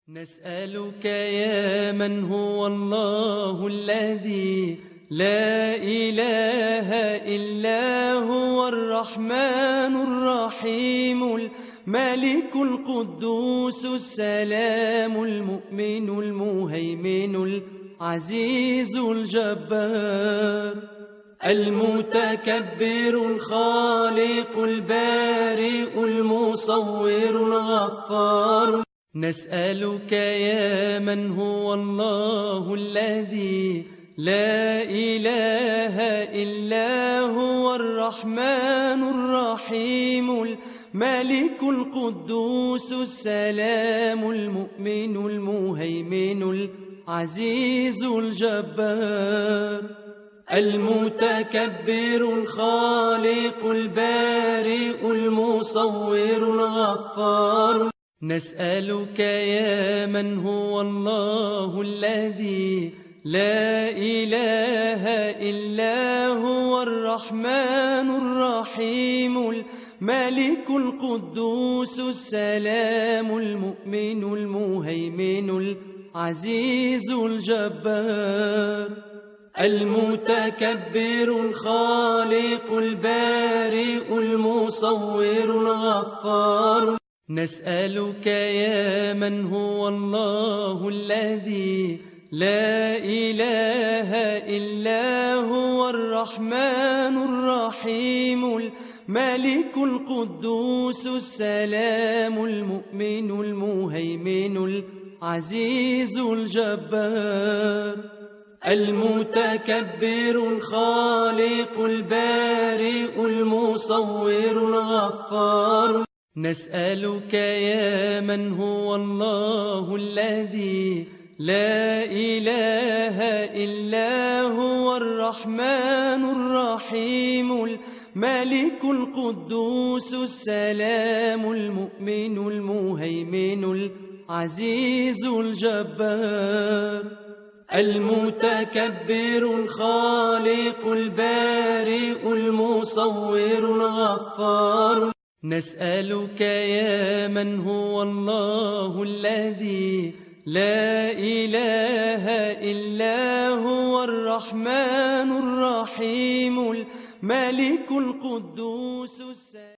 نسألك يا من هو الله الذي لا إله إلا هو الرحمن الرحيم الملك القدوس السلام المؤمن المهيمن العزيز الجبار المتكبر الخالق البارئ المصور الغفار. نسألك يا من هو الله الذي لا إله إلا هو الرحمن الرحيم الملك القدوس السلام المؤمن المهيمن العزيز الجبار المتكبر الخالق البارئ المصور الغفار. نسألك يا من هو الله الذي لا إله إلا هو الرحمن الرحيم الملك القدوس السلام المؤمن المهيمن العزيز الجبار المتكبر الخالق البارئ المصور الغفار. نسألك يا من هو الله الذي لا إله إلا هو الرحمن الرحيم الملك القدوس السلام المؤمن المهيمن العزيز الجبار المتكبر الخالق البارئ المصور الغفار. نسألك يا من هو الله الذي لا إله إلا هو الرحمن الرحيم الملك القدوس السلام المؤمن المهيمن العزيز الجبار المتكبر الخالق البارئ المصور الغفار. نسألك يا من هو الله الذي لا إله إلا هو الرحمن الرحيم الملك القدوس السلام